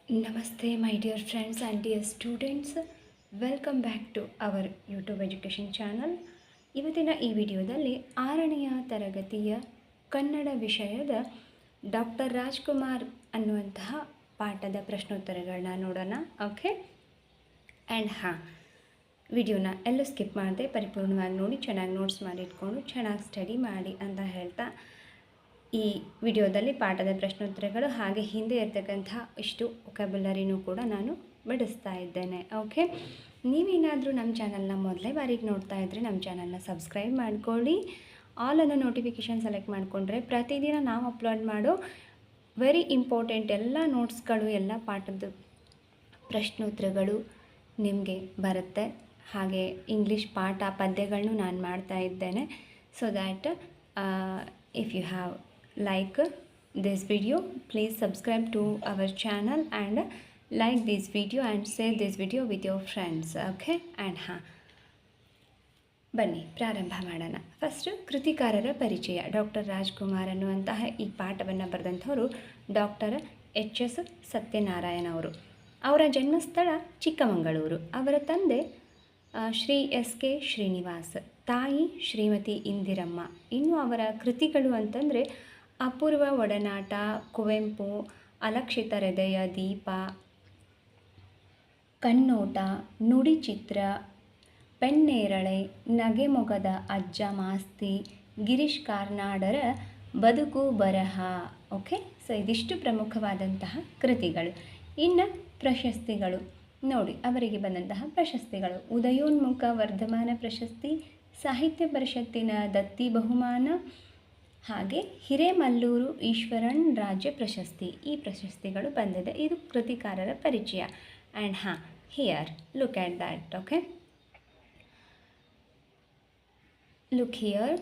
Namaste, my dear friends and dear students. Welcome back to our YouTube education channel. ಇವತ್ತಿನ ಈ ವಿಡಿಯೋದಲ್ಲಿ 6ನೆಯ ತರಗತಿಯ ಕನ್ನಡ ವಿಷಯದ ಡಾಕ್ಟರ್ ರಾಜ್ಕುಮಾರ್ ಅನ್ನುವಂತಹ ಪಾಠದ ಪ್ರಶ್ನೋತ್ತರಗಳನ್ನ ನೋಡೋಣ. ಓಕೆ, ಆ್ಯಂಡ್ ವಿಡಿಯೋನ ಎಲ್ಲೂ ಸ್ಕಿಪ್ ಮಾಡದೆ ಪರಿಪೂರ್ಣವಾಗಿ ನೋಡಿ, ಚೆನ್ನಾಗಿ ನೋಟ್ಸ್ ಮಾಡಿ ಇಟ್ಕೊಂಡು ಚೆನ್ನಾಗಿ ಸ್ಟಡಿ ಮಾಡಿ ಅಂತ ಹೇಳ್ತಾ, ಈ ವಿಡಿಯೋದಲ್ಲಿ ಪಾಠದ ಪ್ರಶ್ನೋತ್ತರಗಳು ಹಾಗೆ ಹಿಂದೆ ಇರ್ತಕ್ಕಂಥ ಇಷ್ಟು ವೊಕ್ಯಾಬ್ಯುಲರಿನೂ ಕೂಡ ನಾನು ಬಿಡಿಸ್ತಾ ಇದ್ದೇನೆ. ಓಕೆ, ನೀವೇನಾದರೂ ನಮ್ಮ ಚಾನಲ್ನ ಮೊದಲೇ ಬಾರಿಗೆ ನೋಡ್ತಾ ಇದ್ದರೆ ನಮ್ಮ ಚಾನಲ್ನ ಸಬ್ಸ್ಕ್ರೈಬ್ ಮಾಡ್ಕೊಳ್ಳಿ. ಆಲ್ ಅನ್ನೋ ನೋಟಿಫಿಕೇಷನ್ ಸೆಲೆಕ್ಟ್ ಮಾಡಿಕೊಂಡ್ರೆ ಪ್ರತಿದಿನ ನಾವು ಅಪ್ಲೋಡ್ ಮಾಡೋ ವೆರಿ ಇಂಪಾರ್ಟೆಂಟ್ ಎಲ್ಲ ನೋಟ್ಸ್ಗಳು, ಎಲ್ಲ ಪಾಠದ ಪ್ರಶ್ನೋತ್ತರಗಳು ನಿಮಗೆ ಬರುತ್ತೆ. ಹಾಗೆ ಇಂಗ್ಲೀಷ್ ಪಾಠ ಪದ್ಯಗಳನ್ನು ನಾನು ಮಾಡ್ತಾ ಇದ್ದೇನೆ. So that if you have like this video, please subscribe to our channel and like this video and share this video with your friends. Okay, and ಬನ್ನಿ ಪ್ರಾರಂಭ ಮಾಡೋಣ. ಫಸ್ಟು ಕೃತಿಕಾರರ ಪರಿಚಯ. ಡಾಕ್ಟರ್ ರಾಜ್ಕುಮಾರ್ ಅನ್ನುವಂತಹ ಈ ಪಾಠವನ್ನು ಬರೆದಂಥವರು ಡಾಕ್ಟರ್ HS ಸತ್ಯನಾರಾಯಣ ಅವರು. ಅವರ ಜನ್ಮಸ್ಥಳ ಚಿಕ್ಕಮಗಳೂರು. ಅವರ ತಂದೆ ಶ್ರೀ SK ಶ್ರೀನಿವಾಸ್, ತಾಯಿ ಶ್ರೀಮತಿ ಇಂದಿರಮ್ಮ. ಇನ್ನು ಅವರ ಕೃತಿಗಳು ಅಂತಂದರೆ ಅಪೂರ್ವ ಒಡನಾಟ, ಕುವೆಂಪು, ಅಲಕ್ಷಿತ ಹೃದಯ, ದೀಪ, ಕಣ್ಣೋಟ, ನುಡಿ ಚಿತ್ರ, ಪೆನ್ನೇರಳೆ, ನಗೆಮೊಗದ ಅಜ್ಜ ಮಾಸ್ತಿ, ಗಿರೀಶ್ ಕಾರ್ನಾಡರ ಬದುಕು ಬರಹ. ಓಕೆ, ಸೊ ಇದಿಷ್ಟು ಪ್ರಮುಖವಾದಂತಹ ಕೃತಿಗಳು. ಇನ್ನು ಪ್ರಶಸ್ತಿಗಳು ನೋಡಿ, ಅವರಿಗೆ ಬಂದಂತಹ ಪ್ರಶಸ್ತಿಗಳು: ಉದಯೋನ್ಮುಖ ವರ್ಧಮಾನ ಪ್ರಶಸ್ತಿ, ಸಾಹಿತ್ಯ ಪರಿಷತ್ತಿನ ದತ್ತಿ ಬಹುಮಾನ, ಹಾಗೆ ಹಿರೇಮಲ್ಲೂರು ಈಶ್ವರನ್ ರಾಜ್ಯ ಪ್ರಶಸ್ತಿ. ಈ ಪ್ರಶಸ್ತಿಗಳು ಬಂದಿದೆ. ಇದು ಕೃತಿಕಾರರ ಪರಿಚಯ. And here look at that. Okay, look here.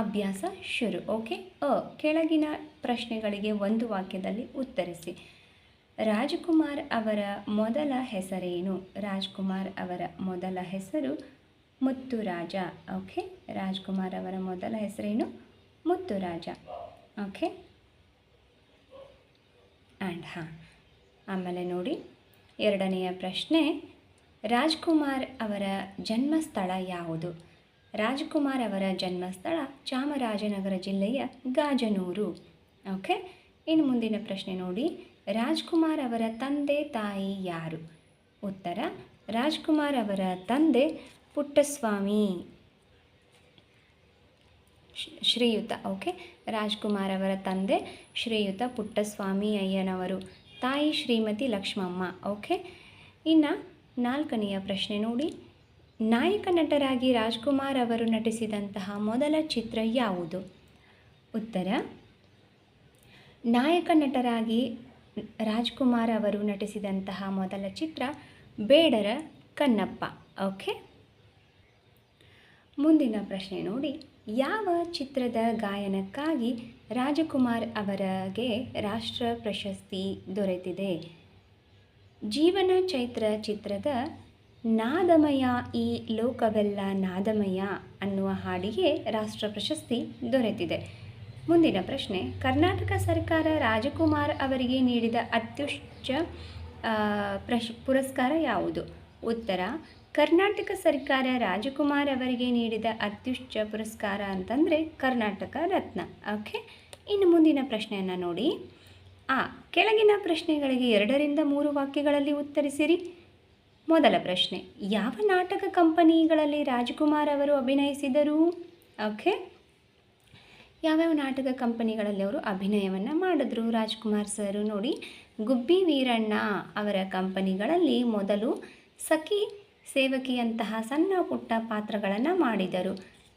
ಅಭ್ಯಾಸ ಶುರು. ಓಕೆ, ಕೆಳಗಿನ ಪ್ರಶ್ನೆಗಳಿಗೆ ಒಂದು ವಾಕ್ಯದಲ್ಲಿ ಉತ್ತರಿಸಿ. ರಾಜ್ಕುಮಾರ್ ಅವರ ಮೊದಲ ಹೆಸರೇನು? ರಾಜ್ಕುಮಾರ್ ಅವರ ಮೊದಲ ಹೆಸರು ಮುತ್ತುರಾಜ. ಓಕೆ, ರಾಜ್ಕುಮಾರ್ ಅವರ ಮೊದಲ ಹೆಸರೇನು? ಮುತ್ತುರಾಜ. ಓಕೆ, ಆ್ಯಂಡ್ ಆಮೇಲೆ ನೋಡಿ, ಎರಡನೆಯ ಪ್ರಶ್ನೆ, ರಾಜ್ಕುಮಾರ್ ಅವರ ಜನ್ಮಸ್ಥಳ ಯಾವುದು? ರಾಜ್ಕುಮಾರ್ ಅವರ ಜನ್ಮಸ್ಥಳ ಚಾಮರಾಜನಗರ ಜಿಲ್ಲೆಯ ಗಾಜನೂರು. ಓಕೆ, ಇನ್ನು ಮುಂದಿನ ಪ್ರಶ್ನೆ ನೋಡಿ, ರಾಜ್ಕುಮಾರ್ ಅವರ ತಂದೆ ತಾಯಿ ಯಾರು? ಉತ್ತರ: ರಾಜ್ಕುಮಾರ್ ಅವರ ತಂದೆ ಪುಟ್ಟಸ್ವಾಮಿ ಶ್ರೀಯುತ. ಓಕೆ, ರಾಜ್ಕುಮಾರ್ ಅವರ ತಂದೆ ಶ್ರೀಯುತ ಪುಟ್ಟಸ್ವಾಮಿ ಅಯ್ಯನವರು, ತಾಯಿ ಶ್ರೀಮತಿ ಲಕ್ಷ್ಮಮ್ಮ. ಓಕೆ, ಇನ್ನು ನಾಲ್ಕನೆಯ ಪ್ರಶ್ನೆ ನೋಡಿ, ನಾಯಕ ನಟರಾಗಿ ರಾಜ್ಕುಮಾರ್ ಅವರು ನಟಿಸಿದಂತಹ ಮೊದಲ ಚಿತ್ರ ಯಾವುದು? ಉತ್ತರ: ನಾಯಕ ನಟರಾಗಿ ರಾಜ್ಕುಮಾರ್ ಅವರು ನಟಿಸಿದಂತಹ ಮೊದಲ ಚಿತ್ರ ಬೇಡರ ಕಣ್ಣಪ್ಪ. ಓಕೆ, ಮುಂದಿನ ಪ್ರಶ್ನೆ ನೋಡಿ, ಯಾವ ಚಿತ್ರದ ಗಾಯನಕ್ಕಾಗಿ ರಾಜಕುಮಾರ್ ಅವರಿಗೆ ರಾಷ್ಟ್ರ ಪ್ರಶಸ್ತಿ ದೊರೆತಿದೆ? ಜೀವನ ಚೈತ್ರ ಚಿತ್ರದ ನಾದಮಯ ಈ ಲೋಕವೆಲ್ಲ ನಾದಮಯ ಅನ್ನುವ ಹಾಡಿಗೆ ರಾಷ್ಟ್ರ ಪ್ರಶಸ್ತಿ ದೊರೆತಿದೆ. ಮುಂದಿನ ಪ್ರಶ್ನೆ, ಕರ್ನಾಟಕ ಸರ್ಕಾರ ರಾಜಕುಮಾರ್ ಅವರಿಗೆ ನೀಡಿದ ಅತ್ಯುಚ್ಚ ಪುರಸ್ಕಾರ ಯಾವುದು? ಉತ್ತರ: ಕರ್ನಾಟಕ ಸರ್ಕಾರ ರಾಜಕುಮಾರ್ ಅವರಿಗೆ ನೀಡಿದ ಅತ್ಯುಚ್ಚ ಪುರಸ್ಕಾರ ಅಂತಂದರೆ ಕರ್ನಾಟಕ ರತ್ನ. ಓಕೆ, ಇನ್ನು ಮುಂದಿನ ಪ್ರಶ್ನೆಯನ್ನು ನೋಡಿ. ಕೆಳಗಿನ ಪ್ರಶ್ನೆಗಳಿಗೆ 2ರಿಂದ 3 ವಾಕ್ಯಗಳಲ್ಲಿ ಉತ್ತರಿಸಿರಿ. ಮೊದಲ ಪ್ರಶ್ನೆ, ಯಾವ ನಾಟಕ ಕಂಪನಿಗಳಲ್ಲಿ ರಾಜ್ಕುಮಾರ್ ಅವರು ಅಭಿನಯಿಸಿದರು? ಓಕೆ, ಯಾವ್ಯಾವ ನಾಟಕ ಕಂಪನಿಗಳಲ್ಲಿ ಅವರು ಅಭಿನಯವನ್ನು ಮಾಡಿದ್ರು ರಾಜ್ಕುಮಾರ್ ಸರು? ನೋಡಿ, ಗುಬ್ಬಿ ವೀರಣ್ಣ ಅವರ ಕಂಪನಿಗಳಲ್ಲಿ ಮೊದಲು ಸಖಿ ಸೇವಕಿಯಂತಹ ಸಣ್ಣ ಪುಟ್ಟ ಪಾತ್ರಗಳನ್ನು ಮಾಡಿದರು.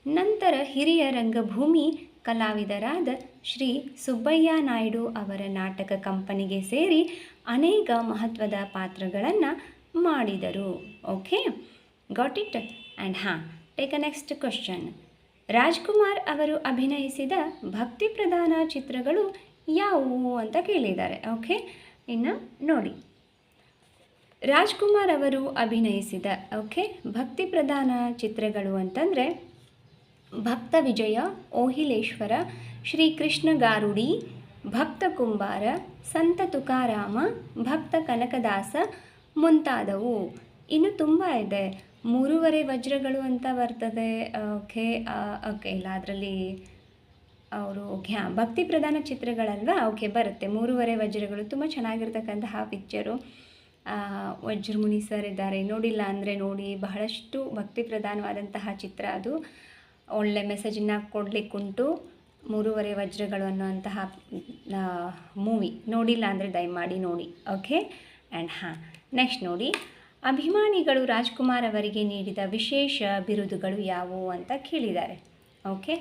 ನಂತರ ಹಿರಿಯ ರಂಗಭೂಮಿ ಕಲಾವಿದರಾದ ಶ್ರೀ ಸುಬ್ಬಯ್ಯ ನಾಯ್ಡು ಅವರ ನಾಟಕ ಕಂಪನಿಗೆ ಸೇರಿ ಅನೇಕ ಮಹತ್ವದ ಪಾತ್ರಗಳನ್ನು ಮಾಡಿದರು. Okay, got it? And take a next question. Rajkumar ಅವರು ಅಭಿನಯಿಸಿದ ಭಕ್ತಿ ಪ್ರಧಾನ ಚಿತ್ರಗಳು ಯಾವುವು ಅಂತ ಕೇಳಿದ್ದಾರೆ. ಓಕೆ, ಇನ್ನು ನೋಡಿ, ರಾಜ್ಕುಮಾರ್ ಅವರು ಅಭಿನಯಿಸಿದ ಭಕ್ತಿ ಪ್ರಧಾನ ಚಿತ್ರಗಳು ಅಂತಂದರೆ ಭಕ್ತ ವಿಜಯ, ಓಹಿಲೇಶ್ವರ, ಶ್ರೀಕೃಷ್ಣ ಗಾರುಡಿ, ಭಕ್ತ ಕುಂಬಾರ, ಸಂತ ತುಕಾರಾಮ, ಭಕ್ತ ಕನಕದಾಸ ಮುಂತಾದವು. ಇನ್ನು ತುಂಬ ಇದೆ. 3.5 ವಜ್ರಗಳು ಅಂತ ಬರ್ತದೆ. ಓಕೆ ಓಕೆ ಇಲ್ಲ ಅದರಲ್ಲಿ ಅವರು ಓಕೆ ಹಾಂ ಭಕ್ತಿ ಪ್ರಧಾನ ಚಿತ್ರಗಳಲ್ವಾ. ಓಕೆ ಬರುತ್ತೆ 3.5 ವಜ್ರಗಳು. ತುಂಬ ಚೆನ್ನಾಗಿರ್ತಕ್ಕಂತಹ ಪಿಕ್ಚರು. ವಜ್ರಮುನಿ ಸರ್ ಇದ್ದಾರೆ, ನೋಡಿಲ್ಲ ಅಂದರೆ ನೋಡಿ. ಬಹಳಷ್ಟು ಭಕ್ತಿ ಪ್ರಧಾನವಾದಂತಹ ಚಿತ್ರ ಅದು. ಒಳ್ಳೆ ಮೆಸೇಜನ್ನು ಕೊಡಲಿಕ್ಕುಂಟು. 3.5 ವಜ್ರಗಳು ಅನ್ನುವಂತಹ ಮೂವಿ ನೋಡಿಲ್ಲ ಅಂದರೆ ದಯಮಾಡಿ ನೋಡಿ. ಓಕೆ ಆ್ಯಂಡ್ ಹಾಂ ನೆಕ್ಸ್ಟ್ ನೋಡಿ, ಅಭಿಮಾನಿಗಳು ರಾಜ್ಕುಮಾರ್ ಅವರಿಗೆ ನೀಡಿದ ವಿಶೇಷ ಬಿರುದುಗಳು ಯಾವುವು ಅಂತ ಕೇಳಿದ್ದಾರೆ. ಓಕೆ,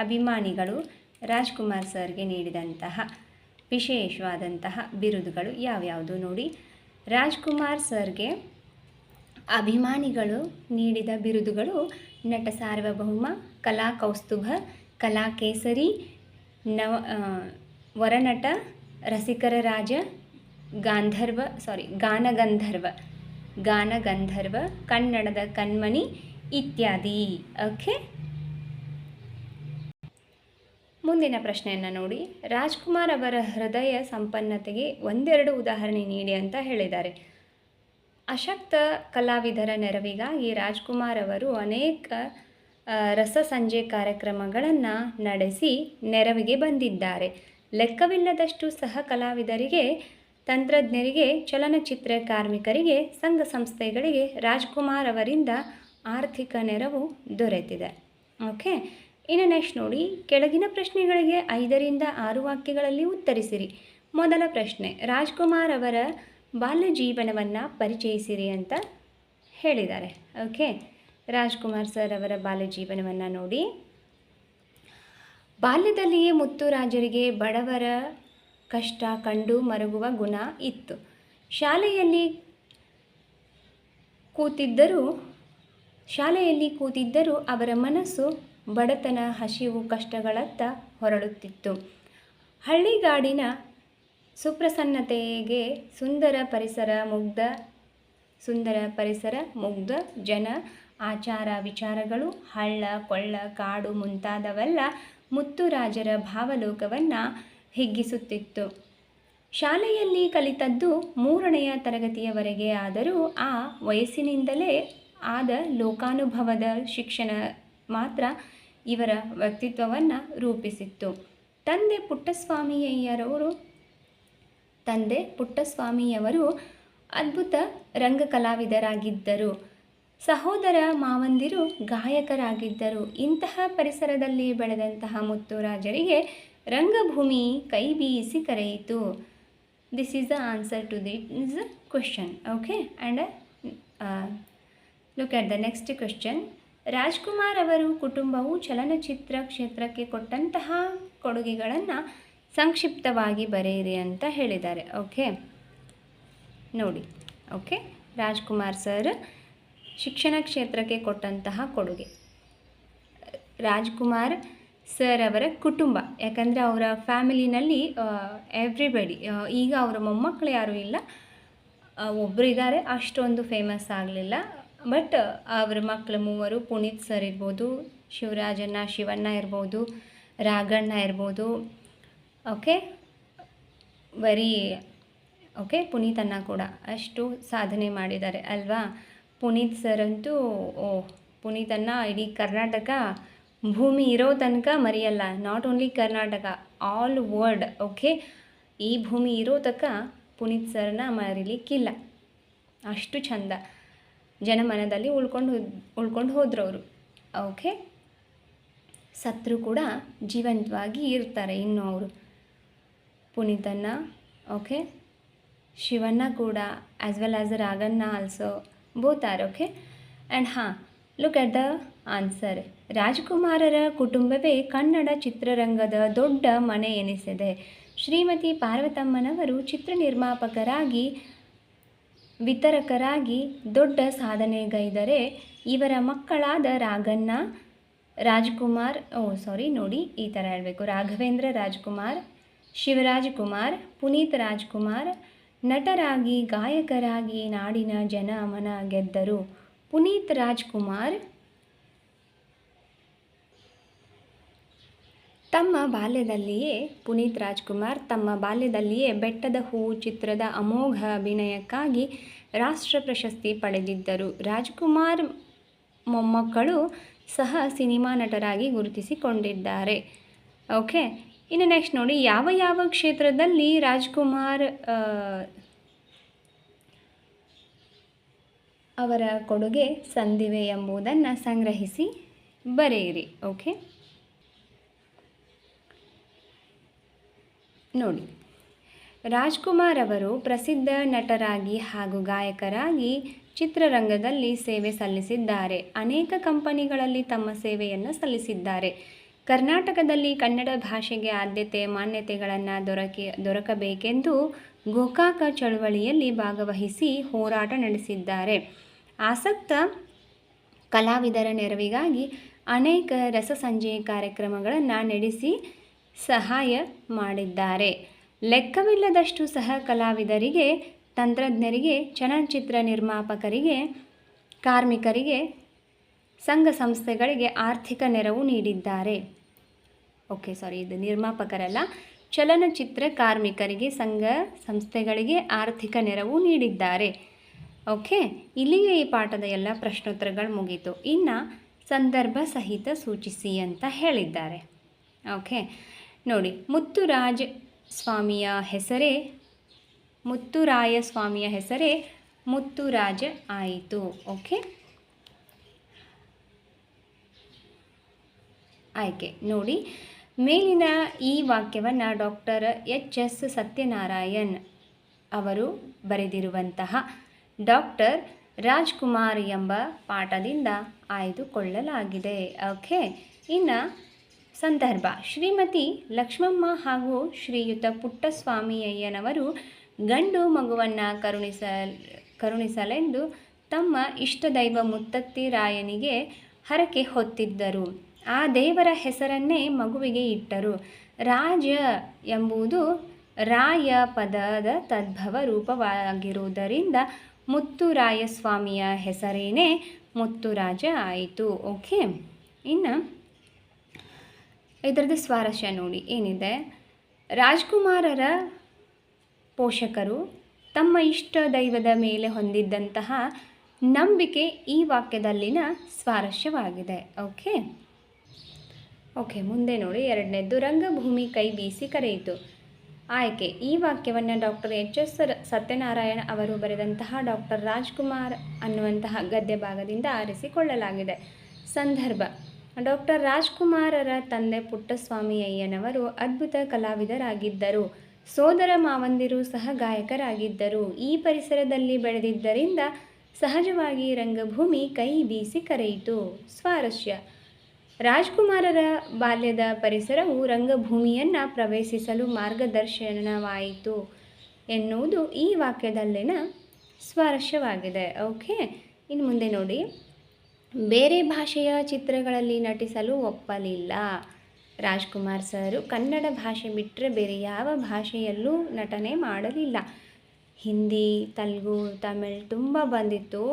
ಅಭಿಮಾನಿಗಳು ರಾಜ್ಕುಮಾರ್ ಸರ್ಗೆ ನೀಡಿದಂತಹ ವಿಶೇಷವಾದಂತಹ ಬಿರುದುಗಳು ಯಾವ್ಯಾವುದು ನೋಡಿ. ರಾಜ್ಕುಮಾರ್ ಸರ್ಗೆ ಅಭಿಮಾನಿಗಳು ನೀಡಿದ ಬಿರುದುಗಳು ನಟ ಸಾರ್ವಭೌಮ, ಕಲಾ ಕೌಸ್ತುಭ, ಕಲಾ ಕೇಸರಿ, ವರನಟ, ರಸಿಕರ ರಾಜ, ಗಾನಗಂಧರ್ವ, ಕನ್ನಡದ ಕಣ್ಮಣಿ ಇತ್ಯಾದಿ. ಓಕೆ, ಮುಂದಿನ ಪ್ರಶ್ನೆಯನ್ನು ನೋಡಿ. ರಾಜ್ಕುಮಾರ್ ಅವರ ಹೃದಯ ಸಂಪನ್ನತೆಗೆ ಒಂದೆರಡು ಉದಾಹರಣೆ ನೀಡಿ ಅಂತ ಹೇಳಿದ್ದಾರೆ. ಅಶಕ್ತ ಕಲಾವಿದರ ನೆರವಿಗಾಗಿ ರಾಜ್ಕುಮಾರ್ ಅವರು ಅನೇಕ ರಸಸಂಜೆ ಕಾರ್ಯಕ್ರಮಗಳನ್ನು ನಡೆಸಿ ನೆರವಿಗೆ ಬಂದಿದ್ದಾರೆ. ಲೆಕ್ಕವಿಲ್ಲದಷ್ಟು ಸಹ ಕಲಾವಿದರಿಗೆ, ತಂತ್ರಜ್ಞರಿಗೆ, ಚಲನಚಿತ್ರ ಕಾರ್ಮಿಕರಿಗೆ, ಸಂಘ ಸಂಸ್ಥೆಗಳಿಗೆ ರಾಜ್ಕುಮಾರ್ ಅವರಿಂದ ಆರ್ಥಿಕ ನೆರವು ದೊರೆತಿದೆ. ಓಕೆ, ಇನ್ನು ನೆಕ್ಸ್ಟ್ ನೋಡಿ, ಕೆಳಗಿನ ಪ್ರಶ್ನೆಗಳಿಗೆ 5ರಿಂದ 6 ವಾಕ್ಯಗಳಲ್ಲಿ ಉತ್ತರಿಸಿರಿ. ಮೊದಲ ಪ್ರಶ್ನೆ, ರಾಜ್ಕುಮಾರ್ ಅವರ ಬಾಲ್ಯ ಜೀವನವನ್ನು ಪರಿಚಯಿಸಿರಿ ಅಂತ ಹೇಳಿದ್ದಾರೆ. ಓಕೆ, ರಾಜ್ಕುಮಾರ್ ಸರ್ ಅವರ ಬಾಲ್ಯ ಜೀವನವನ್ನು ನೋಡಿ. ಬಾಲ್ಯದಲ್ಲಿಯೇ ಮುತ್ತುರಾಜರಿಗೆ ಬಡವರ ಕಷ್ಟ ಕಂಡು ಮರುಗುವ ಗುಣ ಇತ್ತು. ಶಾಲೆಯಲ್ಲಿ ಕೂತಿದ್ದರೂ ಅವರ ಮನಸ್ಸು ಬಡತನ, ಹಸಿವು, ಕಷ್ಟಗಳತ್ತ ಹೊರಳುತ್ತಿತ್ತು. ಹಳ್ಳಿಗಾಡಿನ ಸುಪ್ರಸನ್ನತೆಗೆ ಸುಂದರ ಪರಿಸರ ಮುಗ್ಧ ಜನ, ಆಚಾರ ವಿಚಾರಗಳು, ಹಳ್ಳ ಕೊಳ್ಳ, ಕಾಡು ಮುಂತಾದವೆಲ್ಲ ಮುತ್ತುರಾಜರ ಭಾವಲೋಕವನ್ನು ಹಿಗ್ಗಿಸುತ್ತಿತ್ತು. ಶಾಲೆಯಲ್ಲಿ ಕಲಿತದ್ದು 3ನೆಯ ತರಗತಿಯವರೆಗೆ ಆದರೂ ಆ ವಯಸ್ಸಿನಿಂದಲೇ ಆದ ಲೋಕಾನುಭವದ ಶಿಕ್ಷಣ ಮಾತ್ರ ಇವರ ವ್ಯಕ್ತಿತ್ವವನ್ನು ರೂಪಿಸಿತ್ತು. ತಂದೆ ಪುಟ್ಟಸ್ವಾಮಿಯವರು ಅದ್ಭುತ ರಂಗ ಕಲಾವಿದರಾಗಿದ್ದರು. ಸಹೋದರ ಮಾವಂದಿರು ಗಾಯಕರಾಗಿದ್ದರು. ಇಂತಹ ಪರಿಸರದಲ್ಲಿ ಬೆಳೆದಂತಹ ಮುತ್ತುರಾಜರಿಗೆ ರಂಗಭೂಮಿ ಕೈ ಬೀಸಿ ಕರೆಯಿತು. This is the answer to this question. Okay, and look at the next question. Rajkumar ಅವರು ಕುಟುಂಬವು ಚಲನಚಿತ್ರ ಕ್ಷೇತ್ರಕ್ಕೆ ಕೊಟ್ಟಂತಹ ಕೊಡುಗೆಗಳನ್ನು ಸಂಕ್ಷಿಪ್ತವಾಗಿ ಬರೆಯಿರಿ ಅಂತ ಹೇಳಿದ್ದಾರೆ. ಓಕೆ ನೋಡಿ. ಓಕೆ, ರಾಜ್ಕುಮಾರ್ ಸರ್ ಶಿಕ್ಷಣ ಕ್ಷೇತ್ರಕ್ಕೆ ಕೊಟ್ಟಂತಹ ಕೊಡುಗೆ. ರಾಜ್ಕುಮಾರ್ ಸರ್ ಅವರ ಕುಟುಂಬ, ಯಾಕಂದರೆ ಅವರ ಫ್ಯಾಮಿಲಿನಲ್ಲಿ ಎವ್ರಿಬಡಿ, ಈಗ ಅವರ ಮೊಮ್ಮಕ್ಕಳು ಯಾರೂ ಇಲ್ಲ, ಒಬ್ಬರು ಇದ್ದಾರೆ, ಅಷ್ಟೊಂದು ಫೇಮಸ್ ಆಗಲಿಲ್ಲ. ಬಟ್ ಅವರ ಮಕ್ಕಳು 3, ಪುನೀತ್ ಸರ್ ಇರ್ಬೋದು, ಶಿವಣ್ಣ ಇರ್ಬೋದು, ರಾಘಣ್ಣ ಇರ್ಬೋದು. ಓಕೆ, ಪುನೀತ್ ಅಣ್ಣ ಕೂಡ ಅಷ್ಟು ಸಾಧನೆ ಮಾಡಿದ್ದಾರೆ ಅಲ್ವಾ. ಪುನೀತ್ ಸರ್ ಅಂತೂ ಪುನೀತ್ ಅಣ್ಣ ಇಡೀ ಕರ್ನಾಟಕ ಭೂಮಿ ಇರೋ ತನಕ ಮರೆಯಲ್ಲ. Not only Karnataka, all world. Okay, ಈ ಭೂಮಿ ಇರೋ ತನಕ ಪುನೀತ್ ಸರ್ನ ಮರೀಲಿಕ್ಕಿಲ್ಲ. ಅಷ್ಟು ಚಂದ ಜನಮನದಲ್ಲಿ ಉಳ್ಕೊಂಡು ಹೋದ್ರು ಅವರು. ಓಕೆ, ಸತ್ರು ಕೂಡ ಜೀವಂತವಾಗಿ ಇರ್ತಾರೆ ಇನ್ನು ಅವರು, ಪುನೀತಣ್ಣ. ಓಕೆ, ಶಿವಣ್ಣ ಕೂಡ, as well as Raghanna also, both are. Okay, and ಹಾಂ, ಲುಕ್ ಅಟ್ ದ ಆನ್ಸರ್. ರಾಜ್ಕುಮಾರರ ಕುಟುಂಬವೇ ಕನ್ನಡ ಚಿತ್ರರಂಗದ ದೊಡ್ಡ ಮನೆ ಎನಿಸಿದೆ. ಶ್ರೀಮತಿ ಪಾರ್ವತಮ್ಮನವರು ಚಿತ್ರ ನಿರ್ಮಾಪಕರಾಗಿ, ವಿತರಕರಾಗಿ ದೊಡ್ಡ ಸಾಧನೆಗೈದರೆ ಇವರ ಮಕ್ಕಳಾದ ರಾಘವೇಂದ್ರ ರಾಜ್ಕುಮಾರ್, ಶಿವರಾಜ್ ಕುಮಾರ್, ಪುನೀತ್ ರಾಜ್ಕುಮಾರ್ ನಟರಾಗಿ, ಗಾಯಕರಾಗಿ ನಾಡಿನ ಜನ ಮನ ಗೆದ್ದರು. ಪುನೀತ್ ರಾಜ್ಕುಮಾರ್ ತಮ್ಮ ಬಾಲ್ಯದಲ್ಲಿಯೇ ಪುನೀತ್ ರಾಜ್ಕುಮಾರ್ ತಮ್ಮ ಬಾಲ್ಯದಲ್ಲಿಯೇ ಬೆಟ್ಟದ ಹೂವು ಚಿತ್ರದ ಅಮೋಘ ಅಭಿನಯಕ್ಕಾಗಿ ರಾಷ್ಟ್ರ ಪ್ರಶಸ್ತಿ ಪಡೆದಿದ್ದರು. ರಾಜ್ಕುಮಾರ್ ಮೊಮ್ಮಕ್ಕಳು ಸಹ ಸಿನಿಮಾ ನಟರಾಗಿ ಗುರುತಿಸಿಕೊಂಡಿದ್ದಾರೆ. ಓಕೆ, ಇನ್ನು ನೆಕ್ಸ್ಟ್ ನೋಡಿ, ಯಾವ ಯಾವ ಕ್ಷೇತ್ರದಲ್ಲಿ ರಾಜ್ಕುಮಾರ್ ಅವರ ಕೊಡುಗೆ ಸಂದಿವೆ ಎಂಬುದನ್ನು ಸಂಗ್ರಹಿಸಿ ಬರೆಯಿರಿ. ಓಕೆ, ನೋಡಿ, ರಾಜ್ಕುಮಾರ್ ಅವರು ಪ್ರಸಿದ್ಧ ನಟರಾಗಿ ಹಾಗೂ ಗಾಯಕರಾಗಿ ಚಿತ್ರರಂಗದಲ್ಲಿ ಸೇವೆ ಸಲ್ಲಿಸಿದ್ದಾರೆ. ಅನೇಕ ಕಂಪನಿಗಳಲ್ಲಿ ತಮ್ಮ ಸೇವೆಯನ್ನು ಸಲ್ಲಿಸಿದ್ದಾರೆ. ಕರ್ನಾಟಕದಲ್ಲಿ ಕನ್ನಡ ಭಾಷೆಗೆ ಆದ್ಯತೆ ಮಾನ್ಯತೆಗಳನ್ನು ದೊರಕಬೇಕೆಂದು ಗೋಕಾಕ ಚಳವಳಿಯಲ್ಲಿ ಭಾಗವಹಿಸಿ ಹೋರಾಟ ನಡೆಸಿದ್ದಾರೆ. ಆಸಕ್ತ ಕಲಾವಿದರ ನೆರವಿಗಾಗಿ ಅನೇಕ ರಸಸಂಜೆ ಕಾರ್ಯಕ್ರಮಗಳನ್ನು ನಡೆಸಿ ಸಹಾಯ ಮಾಡಿದ್ದಾರೆ. ಲೆಕ್ಕವಿಲ್ಲದಷ್ಟು ಸಹ ಕಲಾವಿದರಿಗೆ, ತಂತ್ರಜ್ಞರಿಗೆ, ಚಲನಚಿತ್ರ ನಿರ್ಮಾಪಕರಿಗೆ, ಕಾರ್ಮಿಕರಿಗೆ, ಸಂಘ ಸಂಸ್ಥೆಗಳಿಗೆ ಆರ್ಥಿಕ ನೆರವು ನೀಡಿದ್ದಾರೆ. ಇದು ನಿರ್ಮಾಪಕರಲ್ಲ, ಚಲನಚಿತ್ರ ಕಾರ್ಮಿಕರಿಗೆ, ಸಂಘ ಸಂಸ್ಥೆಗಳಿಗೆ ಆರ್ಥಿಕ ನೆರವು ನೀಡಿದ್ದಾರೆ. ಓಕೆ, ಇಲ್ಲಿಗೆ ಈ ಪಾಠದ ಎಲ್ಲ ಪ್ರಶ್ನೋತ್ತರಗಳು ಮುಗೀತು. ಇನ್ನು ಸಂದರ್ಭ ಸಹಿತ ಸೂಚಿಸಿ ಅಂತ ಹೇಳಿದ್ದಾರೆ. ಓಕೆ, ನೋಡಿ, ಮುತ್ತುರಾಯ ಸ್ವಾಮಿಯ ಹೆಸರೇ ಮುತ್ತುರಾಜ ಆಯಿತು. ಓಕೆ, ಆಯ್ಕೆ ನೋಡಿ, ಮೇಲಿನ ಈ ವಾಕ್ಯವನ್ನು ಡಾಕ್ಟರ್ ಎಚ್.ಎಸ್. ಸತ್ಯನಾರಾಯಣ್ ಅವರು ಬರೆದಿರುವಂತಹ ಡಾಕ್ಟರ್ ರಾಜ್ಕುಮಾರ್ ಎಂಬ ಪಾಠದಿಂದ ಆಯ್ದುಕೊಳ್ಳಲಾಗಿದೆ. ಓಕೆ, ಇನ್ನು ಸಂದರ್ಭ, ಶ್ರೀಮತಿ ಲಕ್ಷ್ಮಮ್ಮ ಹಾಗೂ ಶ್ರೀಯುತ ಪುಟ್ಟಸ್ವಾಮಿಯಯ್ಯನವರು ಗಂಡು ಮಗುವನ್ನು ಕರುಣಿಸಲೆಂದು ತಮ್ಮ ಇಷ್ಟದೈವ ಮುತ್ತತ್ತಿ ರಾಯನಿಗೆ ಹರಕೆ ಹೊತ್ತಿದ್ದರು. ಆ ದೇವರ ಹೆಸರನ್ನೇ ಮಗುವಿಗೆ ಇಟ್ಟರು. ರಾಜ ಎಂಬುದು ರಾಯ ಪದದ ತದ್ಭವ ರೂಪವಾಗಿರುವುದರಿಂದ ಮುತ್ತುರಾಯಸ್ವಾಮಿಯ ಹೆಸರೇನೇ ಮುತ್ತುರಾಜ ಆಯಿತು. ಓಕೆ, ಇನ್ನು ಇದರದ್ದು ಸ್ವಾರಸ್ಯ ನೋಡಿ ಏನಿದೆ. ರಾಜ್ಕುಮಾರರ ಪೋಷಕರು ತಮ್ಮ ಇಷ್ಟ ದೈವದ ಮೇಲೆ ಹೊಂದಿದ್ದಂತಹ ನಂಬಿಕೆ ಈ ವಾಕ್ಯದಲ್ಲಿನ ಸ್ವಾರಸ್ಯವಾಗಿದೆ. ಓಕೆ, ಮುಂದೆ ನೋಡಿ, ಎರಡನೇದ್ದು, ರಂಗಭೂಮಿ ಕೈ ಬೀಸಿ ಕರೆಯಿತು. ಆಯ್ಕೆ, ಈ ವಾಕ್ಯವನ್ನು ಡಾಕ್ಟರ್ ಎಚ್.ಎಸ್. ಸತ್ಯನಾರಾಯಣ ಅವರು ಬರೆದಂತಹ ಡಾಕ್ಟರ್ ರಾಜ್ಕುಮಾರ್ ಅನ್ನುವಂತಹ ಗದ್ಯ ಭಾಗದಿಂದ ಆರಿಸಿಕೊಳ್ಳಲಾಗಿದೆ. ಸಂದರ್ಭ, ಡಾಕ್ಟರ್ ರಾಜ್ಕುಮಾರರ ತಂದೆ ಪುಟ್ಟಸ್ವಾಮಿಯಯ್ಯನವರು ಅದ್ಭುತ ಕಲಾವಿದರಾಗಿದ್ದರು. ಸೋದರ ಮಾವಂದಿರು ಸಹ ಗಾಯಕರಾಗಿದ್ದರು. ಈ ಪರಿಸರದಲ್ಲಿ ಬೆಳೆದಿದ್ದರಿಂದ ಸಹಜವಾಗಿ ರಂಗಭೂಮಿ ಕೈ ಬೀಸಿ ಕರೆಯಿತು. ಸ್ವಾರಸ್ಯ, ರಾಜ್ಕುಮಾರರ ಬಾಲ್ಯದ ಪರಿಸರವು ರಂಗಭೂಮಿಯನ್ನು ಪ್ರವೇಶಿಸಲು ಮಾರ್ಗದರ್ಶನವಾಯಿತು ಎನ್ನುವುದು ಈ ವಾಕ್ಯದಲ್ಲಿನ ಸ್ವಾರಸ್ಯವಾಗಿದೆ. ಓಕೆ, ಇನ್ನು ಮುಂದೆ ನೋಡಿ, ಬೇರೆ ಭಾಷೆಯ ಚಿತ್ರಗಳಲ್ಲಿ ನಟಿಸಲು ಒಪ್ಪಲಿಲ್ಲ. ರಾಜ್ಕುಮಾರ್ ಸರು ಕನ್ನಡ ಭಾಷೆ ಬಿಟ್ಟರೆ ಬೇರೆ ಯಾವ ಭಾಷೆಯಲ್ಲೂ ನಟನೆ ಮಾಡಲಿಲ್ಲ. ಹಿಂದಿ, ತೆಲುಗು, ತಮಿಳ್ ತುಂಬ ಬಂದಿತ್ತು,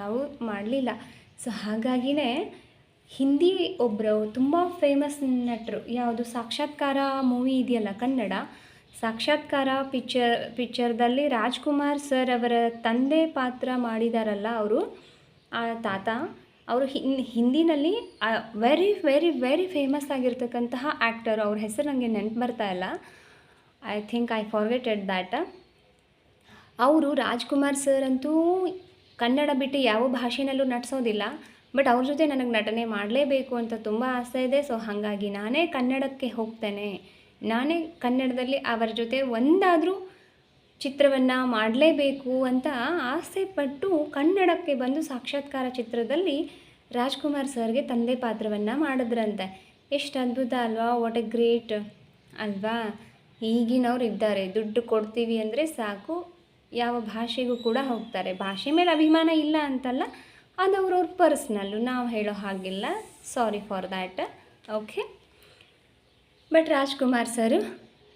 ಅವು ಮಾಡಲಿಲ್ಲ. ಸೊ ಹಾಗಾಗಿಯೇ ಹಿಂದಿ ಒಬ್ಬರು ತುಂಬ ಫೇಮಸ್ ನಟರು, ಯಾವುದು ಸಾಕ್ಷಾತ್ಕಾರ ಮೂವಿ ಇದೆಯಲ್ಲ ಕನ್ನಡ, ಸಾಕ್ಷಾತ್ಕಾರ ಪಿಕ್ಚರ್ದಲ್ಲಿ ರಾಜ್ಕುಮಾರ್ ಸರ್ ಅವರ ತಂದೆ ಪಾತ್ರ ಮಾಡಿದಾರಲ್ಲ ಅವರು, ಆ ತಾತ, ಅವರು ಹಿಂದಿನಲ್ಲಿ ವೆರಿ ವೆರಿ ವೆರಿ ಫೇಮಸ್ ಆಗಿರ್ತಕ್ಕಂತಹ ಆ್ಯಕ್ಟರು. ಅವ್ರ ಹೆಸರು ನನಗೆ ನೆನಪು ಬರ್ತಾ ಇಲ್ಲ. I forgetted that. ಅವರು ರಾಜ್ಕುಮಾರ್ ಸರ್ ಅಂತೂ ಕನ್ನಡ ಬಿಟ್ಟು ಯಾವ ಭಾಷೆನಲ್ಲೂ ನಟಿಸೋದಿಲ್ಲ. ಬಟ್ ಅವ್ರ ಜೊತೆ ನನಗೆ ನಟನೆ ಮಾಡಲೇಬೇಕು ಅಂತ ತುಂಬ ಆಸೆ ಇದೆ. ಸೊ ಹಾಗಾಗಿ ನಾನೇ ಕನ್ನಡಕ್ಕೆ ಹೋಗ್ತೇನೆ, ನಾನೇ ಕನ್ನಡದಲ್ಲಿ ಅವರ ಜೊತೆ ಒಂದಾದರೂ ಚಿತ್ರವನ್ನು ಮಾಡಲೇಬೇಕು ಅಂತ ಆಸೆ ಪಟ್ಟು ಕನ್ನಡಕ್ಕೆ ಬಂದು ಸಾಕ್ಷಾತ್ಕಾರ ಚಿತ್ರದಲ್ಲಿ ರಾಜ್ಕುಮಾರ್ ಸರ್ಗೆ ತಂದೆ ಪಾತ್ರವನ್ನು ಮಾಡಿದ್ರಂತೆ. ಎಷ್ಟು ಅದ್ಭುತ ಅಲ್ವಾ, ವಾಟ್ ಎ ಗ್ರೇಟ್ ಅಲ್ವಾ. ಈಗಿನವ್ರು ಇದ್ದಾರೆ, ದುಡ್ಡು ಕೊಡ್ತೀವಿ ಅಂದರೆ ಸಾಕು ಯಾವ ಭಾಷೆಗೂ ಕೂಡ ಹೋಗ್ತಾರೆ. ಭಾಷೆ ಮೇಲೆ ಅಭಿಮಾನ ಇಲ್ಲ ಅಂತಲ್ಲ, ಅದು ಅವ್ರವ್ರ ಪರ್ಸ್ನಲ್ಲು, ನಾವು ಹೇಳೋ ಹಾಗಿಲ್ಲ. Sorry for that. Okay, but Rajkumar sir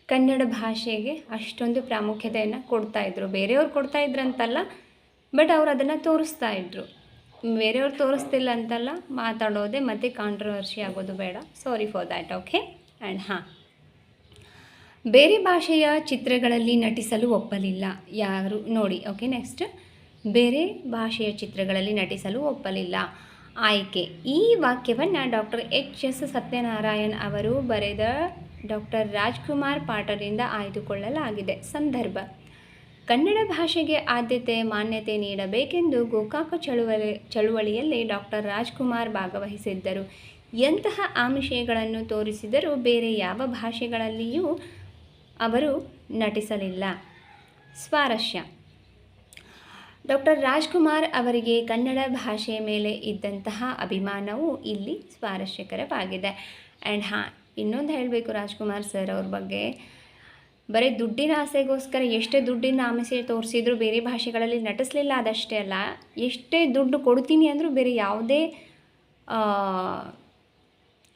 Kannada ಭಾಷೆಗೆ ಅಷ್ಟೊಂದು ಪ್ರಾಮುಖ್ಯತೆಯನ್ನು ಕೊಡ್ತಾಯಿದ್ರು. ಬೇರೆಯವ್ರು ಕೊಡ್ತಾಯಿದ್ರಂತಲ್ಲ, ಬಟ್ ಅವ್ರು ಅದನ್ನು ತೋರಿಸ್ತಾಯಿದ್ರು. ಬೇರೆಯವ್ರು ತೋರಿಸ್ತಿಲ್ಲ ಅಂತಲ್ಲ, ಮಾತಾಡೋದೆ ಮತ್ತು ಕಾಂಟ್ರವರ್ಸಿ ಆಗೋದು ಬೇಡ. Sorry for that. Okay, and ಬೇರೆ ಭಾಷೆಯ ಚಿತ್ರಗಳಲ್ಲಿ ನಟಿಸಲು ಒಪ್ಪಲಿಲ್ಲ ಯಾರು ನೋಡಿ. ಓಕೆ, ನೆಕ್ಸ್ಟ್ ಬೇರೆ ಭಾಷೆಯ ಚಿತ್ರಗಳಲ್ಲಿ ನಟಿಸಲು ಒಪ್ಪಲಿಲ್ಲ. ಆಯ್ಕೆ ಈ ವಾಕ್ಯವನ್ನು ಡಾಕ್ಟರ್ ಎಚ್.ಎಸ್. ಸತ್ಯನಾರಾಯಣ್ ಅವರು ಬರೆದ ಡಾಕ್ಟರ್ ರಾಜ್ಕುಮಾರ್ ಪಾಠದಿಂದ ಆಯ್ದುಕೊಳ್ಳಲಾಗಿದೆ. ಸಂದರ್ಭ: ಕನ್ನಡ ಭಾಷೆಗೆ ಆದ್ಯತೆ ಮಾನ್ಯತೆ ನೀಡಬೇಕೆಂದು ಗೋಕಾಕ ಚಳುವಳಿಯಲ್ಲಿ ಡಾಕ್ಟರ್ ರಾಜ್ಕುಮಾರ್ ಭಾಗವಹಿಸಿದ್ದರು. ಎಂತಹ ಆಮಿಷಗಳನ್ನು ತೋರಿಸಿದರೂ ಬೇರೆ ಯಾವ ಭಾಷೆಗಳಲ್ಲಿಯೂ ಅವರು ನಟಿಸಲಿಲ್ಲ. ಸ್ವಾರಸ್ಯ: ಡಾಕ್ಟರ್ ರಾಜ್ಕುಮಾರ್ ಅವರಿಗೆ ಕನ್ನಡ ಭಾಷೆಯ ಮೇಲೆ ಇದ್ದಂತಹ ಅಭಿಮಾನವು ಇಲ್ಲಿ ಸ್ವಾರಸ್ಯಕರವಾಗಿದೆ. ಆ್ಯಂಡ್ ಇನ್ನೊಂದು ಹೇಳಬೇಕು ರಾಜ್ಕುಮಾರ್ ಸರ್ ಅವ್ರ ಬಗ್ಗೆ, ಬರೀ ದುಡ್ಡಿನ ಆಸೆಗೋಸ್ಕರ ಎಷ್ಟೇ ದುಡ್ಡಿನ ಆಮಿಷ ತೋರಿಸಿದ್ರು ಬೇರೆ ಭಾಷೆಗಳಲ್ಲಿ ನಟಿಸಲಿಲ್ಲ. ಅದಷ್ಟೇ ಅಲ್ಲ, ಎಷ್ಟೇ ದುಡ್ಡು ಕೊಡ್ತೀನಿ ಅಂದರೂ ಬೇರೆ ಯಾವುದೇ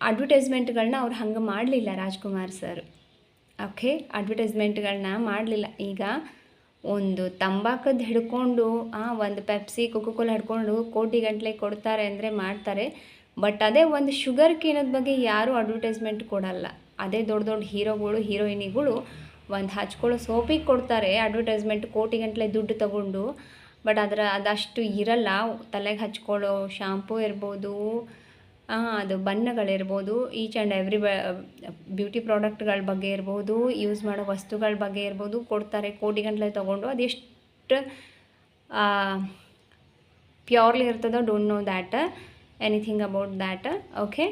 ಅಡ್ವರ್ಟೈಸ್ಮೆಂಟ್ಗಳನ್ನ ಅವ್ರು ಹಂಗೆ ಮಾಡಲಿಲ್ಲ ರಾಜ್ಕುಮಾರ್ ಸರ್. ಓಕೆ, ಅಡ್ವರ್ಟೈಸ್ಮೆಂಟ್ಗಳನ್ನ ಮಾಡಲಿಲ್ಲ. ಈಗ ಒಂದು ತಂಬಾಕದ್ದು ಹಿಡ್ಕೊಂಡು ಒಂದು ಪೆಪ್ಸಿ ಕೋಕೋಕೋಲಾ ಹಿಡ್ಕೊಂಡು ಕೋಟಿಗಟ್ಟಲೆ ಕೊಡ್ತಾರೆ ಅಂದರೆ ಮಾಡ್ತಾರೆ. ಬಟ್ ಅದೇ ಒಂದು ಶುಗರ್ ಕೇನದ ಬಗ್ಗೆ ಯಾರೂ ಅಡ್ವರ್ಟೈಸ್ಮೆಂಟ್ ಕೊಡಲ್ಲ. ಅದೇ ದೊಡ್ಡ ದೊಡ್ಡ ಹೀರೋಗಳು ಹೀರೋಯಿನಿಗಳು ಒಂದು ಹಚ್ಕೊಳ್ಳೋ ಸೋಪಿಗೆ ಕೊಡ್ತಾರೆ ಅಡ್ವರ್ಟೈಸ್ಮೆಂಟ್, ಕೋಟಿಗಟ್ಟಲೆ ದುಡ್ಡು ತಗೊಂಡು. ಬಟ್ ಅದಷ್ಟು ಇರಲ್ಲ. ತಲೆಗೆ ಹಚ್ಕೊಳ್ಳೋ ಶಾಂಪೂ ಇರ್ಬೋದು, ಅದು ಬಣ್ಣಗಳಿರ್ಬೋದು, ಈಚ್ ಆ್ಯಂಡ್ ಎವ್ರಿ ಬ್ಯೂಟಿ ಪ್ರಾಡಕ್ಟ್ಗಳ ಬಗ್ಗೆ ಇರ್ಬೋದು, ಯೂಸ್ ಮಾಡೋ ವಸ್ತುಗಳ ಬಗ್ಗೆ ಇರ್ಬೋದು, ಕೊಡ್ತಾರೆ ಕೋಟಿಗಟ್ಟಲೆ ತೊಗೊಂಡು. ಅದೆಷ್ಟು ಪ್ಯೂರ್ಲಿ ಇರ್ತದೋ don't know that anything about that. Okay,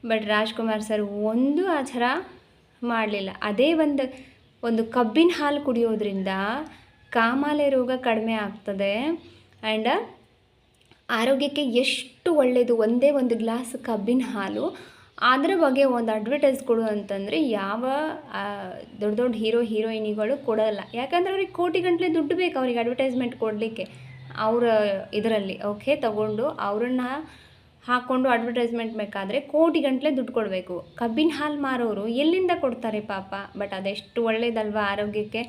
but Rajkumar sir ಒಂದು ಆ ಥರ ಮಾಡಲಿಲ್ಲ. ಅದೇ ಒಂದು ಕಬ್ಬಿನ ಹಾಲು ಕುಡಿಯೋದ್ರಿಂದ ಕಾಮಾಲೆ ರೋಗ ಕಡಿಮೆ ಆಗ್ತದೆ. ಆ್ಯಂಡ್ ಆರೋಗ್ಯಕ್ಕೆ ಎಷ್ಟು ಒಳ್ಳೆಯದು ಒಂದೇ ಒಂದು ಗ್ಲಾಸ್ ಕಬ್ಬಿನ ಹಾಲು. ಅದರ ಬಗ್ಗೆ ಒಂದು ಅಡ್ವರ್ಟೈಸ್ ಕೊಡು ಅಂತಂದರೆ ಯಾವ ದೊಡ್ಡ ದೊಡ್ಡ ಹೀರೋಯಿನಿಗಳು ಕೊಡೋಲ್ಲ. ಯಾಕಂದರೆ ಅವ್ರಿಗೆ ಕೋಟಿಗಟ್ಟಲೆ ದುಡ್ಡು ಬೇಕು ಅವ್ರಿಗೆ ಅಡ್ವರ್ಟೈಸ್ಮೆಂಟ್ ಕೊಡಲಿಕ್ಕೆ. ಅವರ ಇದರಲ್ಲಿ ಓಕೆ ತಗೊಂಡು ಅವ್ರನ್ನ ಹಾಕ್ಕೊಂಡು ಅಡ್ವರ್ಟೈಸ್ಮೆಂಟ್ ಬೇಕಾದರೆ ಕೋಟಿಗಟ್ಟಲೆ ದುಡ್ಡು ಕೊಡಬೇಕು. ಕಬ್ಬಿನ ಹಾಲು ಮಾರೋರು ಎಲ್ಲಿಂದ ಕೊಡ್ತಾರೆ ಪಾಪ. ಬಟ್ ಅದೆಷ್ಟು ಒಳ್ಳೇದಲ್ವ ಆರೋಗ್ಯಕ್ಕೆ.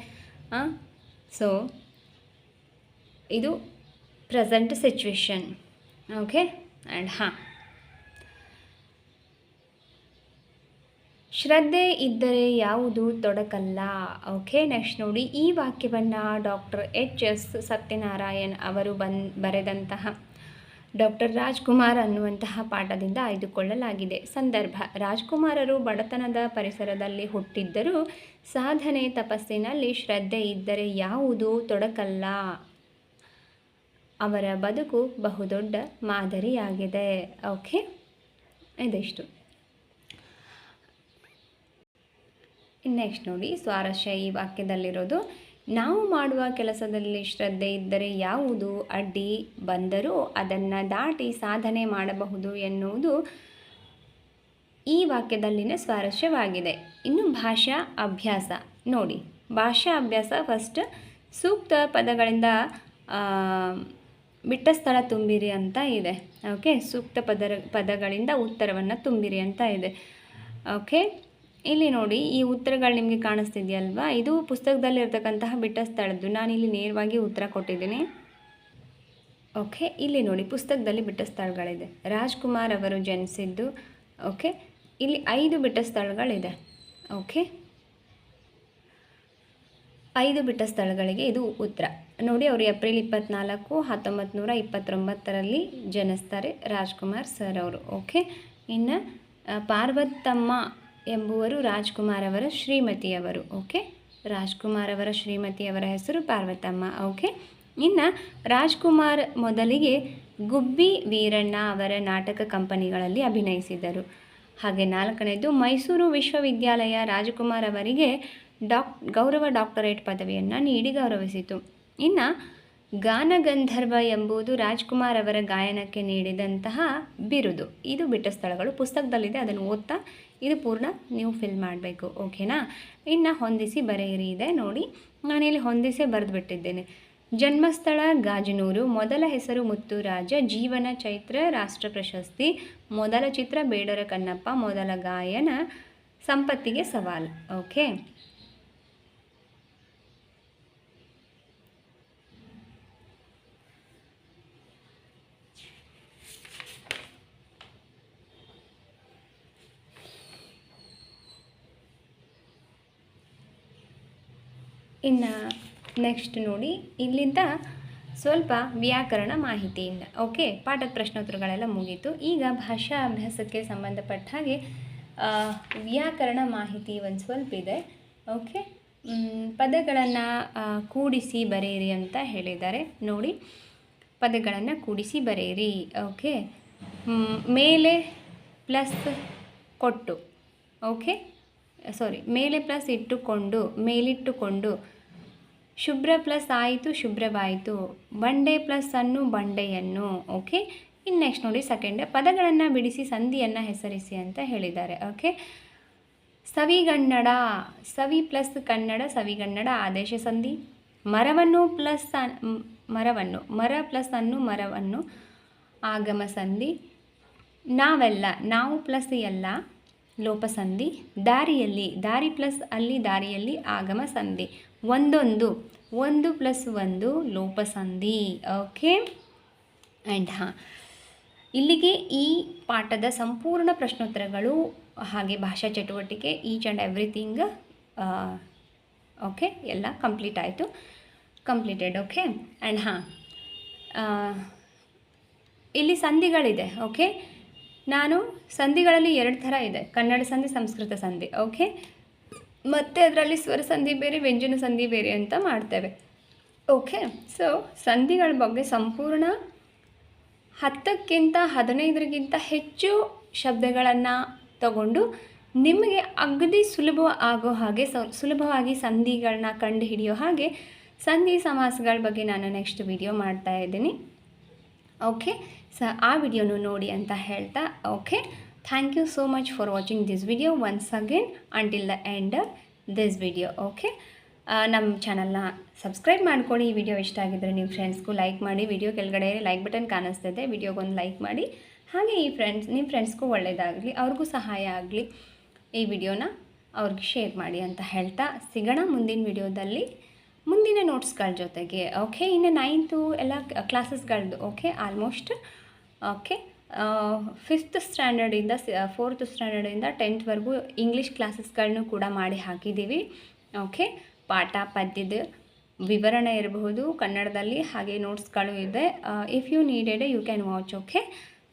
ಸೊ ಇದು ಪ್ರೆಸೆಂಟ್ ಸಿಚುವೇಶನ್. ಓಕೆ, ಆ್ಯಂಡ್ ಶ್ರದ್ಧೆ ಇದ್ದರೆ ಯಾವುದು ತೊಡಕಲ್ಲ. ಓಕೆ, ನೆಕ್ಸ್ಟ್ ನೋಡಿ. ಈ ವಾಕ್ಯವನ್ನು ಡಾಕ್ಟರ್ ಎಚ್.ಎಸ್. ಸತ್ಯನಾರಾಯಣ್ ಅವರು ಬರೆದಂತಹ ಡಾಕ್ಟರ್ ರಾಜ್ಕುಮಾರ್ ಅನ್ನುವಂತಹ ಪಾಠದಿಂದ ಆಯ್ದುಕೊಳ್ಳಲಾಗಿದೆ. ಸಂದರ್ಭ: ರಾಜ್ಕುಮಾರರು ಬಡತನದ ಪರಿಸರದಲ್ಲಿ ಹುಟ್ಟಿದ್ದರೂ ಸಾಧನೆ ತಪಸ್ಸಿನಲ್ಲಿ ಶ್ರದ್ಧೆ ಇದ್ದರೆ ಯಾವುದು ತೊಡಕಲ್ಲ. ಅವರ ಬದುಕು ಬಹುದೊಡ್ಡ ಮಾದರಿಯಾಗಿದೆ. ಓಕೆ, ಇದಿಷ್ಟು. ನೆಕ್ಸ್ಟ್ ನೋಡಿ, ಸ್ವಾರಸ್ಯ ಈ ವಾಕ್ಯದಲ್ಲಿರೋದು: ನಾವು ಮಾಡುವ ಕೆಲಸದಲ್ಲಿ ಶ್ರದ್ಧೆ ಇದ್ದರೆ ಯಾವುದು ಅಡ್ಡಿ ಬಂದರೂ ಅದನ್ನು ದಾಟಿ ಸಾಧನೆ ಮಾಡಬಹುದು ಎನ್ನುವುದು ಈ ವಾಕ್ಯದಲ್ಲಿನ ಸ್ವಾರಸ್ಯವಾಗಿದೆ. ಇನ್ನು ಭಾಷಾ ಅಭ್ಯಾಸ ನೋಡಿ. ಭಾಷಾ ಅಭ್ಯಾಸ ಫಸ್ಟ್ ಸೂಕ್ತ ಪದಗಳಿಂದ ಬಿಟ್ಟ ಸ್ಥಳ ತುಂಬಿರಿ ಅಂತ ಇದೆ. ಓಕೆ, ಸೂಕ್ತ ಪದಗಳಿಂದ ಉತ್ತರವನ್ನು ತುಂಬಿರಿ ಅಂತ ಇದೆ. ಓಕೆ, ಇಲ್ಲಿ ನೋಡಿ, ಈ ಉತ್ತರಗಳು ನಿಮಗೆ ಕಾಣಿಸ್ತಿದೆಯಲ್ವಾ, ಇದು ಪುಸ್ತಕದಲ್ಲಿರ್ತಕ್ಕಂತಹ ಬಿಟ್ಟ ಸ್ಥಳದ್ದು. ನಾನಿಲ್ಲಿ ನೇರವಾಗಿ ಉತ್ತರ ಕೊಟ್ಟಿದ್ದೀನಿ. ಓಕೆ, ಇಲ್ಲಿ ನೋಡಿ ಪುಸ್ತಕದಲ್ಲಿ ಬಿಟ್ಟ ಸ್ಥಳಗಳಿದೆ. ರಾಜ್ಕುಮಾರ್ ಅವರು ಜನಿಸಿದ್ದು. ಓಕೆ, ಇಲ್ಲಿ 5 ಬಿಟ್ಟ ಸ್ಥಳಗಳಿದೆ. ಓಕೆ, 5 ಬಿಟ್ಟ ಸ್ಥಳಗಳಿಗೆ ಇದು ಉತ್ತರ ನೋಡಿ. ಅವರು ಏಪ್ರಿಲ್ 24, 1929ರಲ್ಲಿ ಜನಿಸ್ತಾರೆ ರಾಜ್ಕುಮಾರ್ ಸರ್ ಅವರು. ಓಕೆ, ಇನ್ನು ಪಾರ್ವತಮ್ಮ ಎಂಬುವರು ರಾಜ್ಕುಮಾರ್ ಅವರ ಶ್ರೀಮತಿಯವರು. ಓಕೆ, ರಾಜ್ಕುಮಾರ್ ಅವರ ಶ್ರೀಮತಿಯವರ ಹೆಸರು ಪಾರ್ವತಮ್ಮ. ಓಕೆ, ಇನ್ನು ರಾಜ್ಕುಮಾರ್ ಮೊದಲಿಗೆ ಗುಬ್ಬಿ ವೀರಣ್ಣ ಅವರ ನಾಟಕ ಕಂಪನಿಗಳಲ್ಲಿ ಅಭಿನಯಿಸಿದರು. ಹಾಗೆ 4ನೇದು, ಮೈಸೂರು ವಿಶ್ವವಿದ್ಯಾಲಯ ರಾಜ್ಕುಮಾರ್ ಅವರಿಗೆ ಗೌರವ ಡಾಕ್ಟರೇಟ್ ಪದವಿಯನ್ನು ನೀಡಿ ಗೌರವಿಸಿತು. ಇನ್ನು ಗಾನಗಂಧರ್ವ ಎಂಬುದು ರಾಜ್ಕುಮಾರ್ ಅವರ ಗಾಯನಕ್ಕೆ ನೀಡಿದಂತಹ ಬಿರುದು. ಇದು ಬಿಟ್ಟ ಸ್ಥಳಗಳು ಪುಸ್ತಕದಲ್ಲಿದೆ, ಅದನ್ನು ಓದ್ತಾ ಇದು ಪೂರ್ಣ ನೀವು ಫಿಲ್ ಮಾಡಬೇಕು. ಓಕೆನಾ. ಇನ್ನು ಹೊಂದಿಸಿ ಬರೆಯಿರಿ ಇದೆ ನೋಡಿ. ನಾನಿಲ್ಲಿ ಹೊಂದಿಸಿ ಬರೆದುಬಿಟ್ಟಿದ್ದೇನೆ. ಜನ್ಮಸ್ಥಳ ಗಾಜನೂರು, ಮೊದಲ ಹೆಸರು ಮುತ್ತುರಾಜ, ಜೀವನ ಚೈತ್ರ, ರಾಷ್ಟ್ರ ಪ್ರಶಸ್ತಿ, ಮೊದಲ ಚಿತ್ರ ಬೇಡರ ಕಣ್ಣಪ್ಪ, ಮೊದಲ ಗಾಯನ ಸಂಪತ್ತಿಗೆ ಸವಾಲ್. ಓಕೆ, ಇನ್ನು ನೆಕ್ಸ್ಟ್ ನೋಡಿ, ಇಲ್ಲಿಂದ ಸ್ವಲ್ಪ ವ್ಯಾಕರಣ ಮಾಹಿತಿಯಿಂದ ಓಕೆ. ಪಾಠದ ಪ್ರಶ್ನೋತ್ತರಗಳೆಲ್ಲ ಮುಗೀತು. ಈಗ ಭಾಷಾ ಅಭ್ಯಾಸಕ್ಕೆ ಸಂಬಂಧಪಟ್ಟ ಹಾಗೆ ವ್ಯಾಕರಣ ಮಾಹಿತಿ ಒಂದು ಸ್ವಲ್ಪ ಇದೆ ಓಕೆ. ಪದಗಳನ್ನು ಕೂಡಿಸಿ ಬರೆಯಿರಿ ಅಂತ ಹೇಳಿದ್ದಾರೆ ನೋಡಿ. ಪದಗಳನ್ನು ಕೂಡಿಸಿ ಬರೆಯಿರಿ ಓಕೆ. ಮೇಲೆ ಪ್ಲಸ್ ಕೊಟ್ಟು ಓಕೆ, ಸಾರಿ, ಮೇಲೆ ಪ್ಲಸ್ ಇಟ್ಟುಕೊಂಡು, ಮೇಲಿಟ್ಟುಕೊಂಡು, ಶುಭ್ರ ಪ್ಲಸ್ ಆಯಿತು, ಶುಭ್ರವಾಯಿತು, ಬಂಡೆ ಪ್ಲಸ್ ಅನ್ನು, ಬಂಡೆಯನ್ನು ಓಕೆ. ಇನ್ನು ನೆಕ್ಸ್ಟ್ ನೋಡಿ ಸೆಕೆಂಡ್, ಪದಗಳನ್ನು ಬಿಡಿಸಿ ಸಂಧಿಯನ್ನು ಹೆಸರಿಸಿ ಅಂತ ಹೇಳಿದ್ದಾರೆ ಓಕೆ. ಸವಿಗನ್ನಡ, ಸವಿ ಪ್ಲಸ್ ಕನ್ನಡ, ಸವಿಗನ್ನಡ ಆದೇಶ ಸಂಧಿ. ಮರವನ್ನು ಪ್ಲಸ್ ಮರವನ್ನು, ಮರ ಪ್ಲಸ್ ಅನ್ನು, ಮರವನ್ನು ಆಗಮ ಸಂಧಿ. ನಾವೆಲ್ಲ, ನಾವು ಪ್ಲಸ್ ಎಲ್ಲ ಲೋಪಸಂಧಿ. ದಾರಿಯಲ್ಲಿ, ದಾರಿ ಪ್ಲಸ್ ಅಲ್ಲಿ, ದಾರಿಯಲ್ಲಿ ಆಗಮ ಸಂಧಿ. ಒಂದೊಂದು, ಒಂದು ಪ್ಲಸ್ ಒಂದು ಲೋಪಸಂಧಿ ಓಕೆ. ಆ್ಯಂಡ್ ಇಲ್ಲಿಗೆ ಈ ಪಾಠದ ಸಂಪೂರ್ಣ ಪ್ರಶ್ನೋತ್ತರಗಳು ಹಾಗೆ ಭಾಷಾ ಚಟುವಟಿಕೆ ಈಚ್ ಆ್ಯಂಡ್ ಎವ್ರಿಥಿಂಗ್ ಓಕೆ ಎಲ್ಲ ಕಂಪ್ಲೀಟ್ ಆಯಿತು, ಕಂಪ್ಲೀಟೆಡ್ ಓಕೆ. ಆ್ಯಂಡ್ ಇಲ್ಲಿ ಸಂಧಿಗಳಿದೆ ಓಕೆ. ನಾನು ಸಂಧಿಗಳಲ್ಲಿ 2 ಥರ ಇದೆ, ಕನ್ನಡ ಸಂಧಿ, ಸಂಸ್ಕೃತ ಸಂಧಿ ಓಕೆ. ಮತ್ತು ಅದರಲ್ಲಿ ಸ್ವರ ಸಂಧಿ ಬೇರೆ, ವ್ಯಂಜನ ಸಂಧಿ ಬೇರೆ ಅಂತ ಮಾಡ್ತೇವೆ ಓಕೆ. ಸೊ ಸಂಧಿಗಳ ಬಗ್ಗೆ ಸಂಪೂರ್ಣ 10ಕ್ಕಿಂತ 15ಗಿಂತ ಹೆಚ್ಚು ಶಬ್ದಗಳನ್ನು ತಗೊಂಡು ನಿಮಗೆ ಅಗದಿ ಸುಲಭ ಆಗೋ ಹಾಗೆ ಸುಲಭವಾಗಿ ಸಂಧಿಗಳನ್ನ ಕಂಡು ಹಿಡಿಯೋ ಹಾಗೆ ಸಂಧಿ ಸಮಾಸಗಳ ಬಗ್ಗೆ ನಾನು ನೆಕ್ಸ್ಟ್ ವಿಡಿಯೋ ಮಾಡ್ತಾ ಇದ್ದೀನಿ ಓಕೆ. ಆ ವಿಡಿಯೋನು ನೋಡಿ ಅಂತ ಹೇಳ್ತಾ okay. Thank you so much for watching this video once again until the end this video okay. ನಮ್ಮ ಚಾನಲ್ನ ಸಬ್ಸ್ಕ್ರೈಬ್ ಮಾಡ್ಕೊಳ್ಳಿ. ಈ ವಿಡಿಯೋ ಇಷ್ಟ ಆಗಿದ್ದರೆ ನೀವು ಫ್ರೆಂಡ್ಸ್ಗೂ ಲೈಕ್ ಮಾಡಿ. ವಿಡಿಯೋ ಕೆಳಗಡೆ ಲೈಕ್ ಬಟನ್ ಕಾಣಿಸ್ತಿದೆ, ವಿಡಿಯೋಗೊಂದು ಲೈಕ್ ಮಾಡಿ. ಹಾಗೆ ನಿಮ್ಮ ಫ್ರೆಂಡ್ಸ್ಗೂ ಒಳ್ಳೆಯದಾಗಲಿ, ಅವ್ರಿಗೂ ಸಹಾಯ ಆಗಲಿ, ಈ ವಿಡಿಯೋನ ಅವ್ರಿಗೆ ಶೇರ್ ಮಾಡಿ ಅಂತ ಹೇಳ್ತಾ ಸಿಗೋಣ ಮುಂದಿನ ವಿಡಿಯೋದಲ್ಲಿ ಮುಂದಿನ ನೋಟ್ಸ್ಗಳ ಜೊತೆಗೆ ಓಕೆ. ಇನ್ನು 9th ಎಲ್ಲ ಕ್ಲಾಸಸ್ಗಳದ್ದು ಓಕೆ ಆಲ್ಮೋಸ್ಟ್ ಓಕೆ. 5th ಸ್ಟ್ಯಾಂಡರ್ಡಿಂದ 4th ಸ್ಟ್ಯಾಂಡರ್ಡಿಂದ 10th ಇಂಗ್ಲೀಷ್ ಕ್ಲಾಸಸ್ಗಳನ್ನೂ ಕೂಡ ಮಾಡಿ ಹಾಕಿದ್ದೀವಿ ಓಕೆ. ಪಾಠ ಪದ್ಯದ ವಿವರಣೆ ಇರಬಹುದು ಕನ್ನಡದಲ್ಲಿ, ಹಾಗೆ ನೋಟ್ಸ್ಗಳು ಇದೆ. If you needed you can watch okay.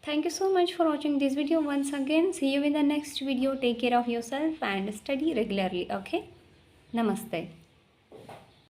Thank you so much for watching this video once again. See you in the next video. Take care of yourself and study regularly okay. Namaste.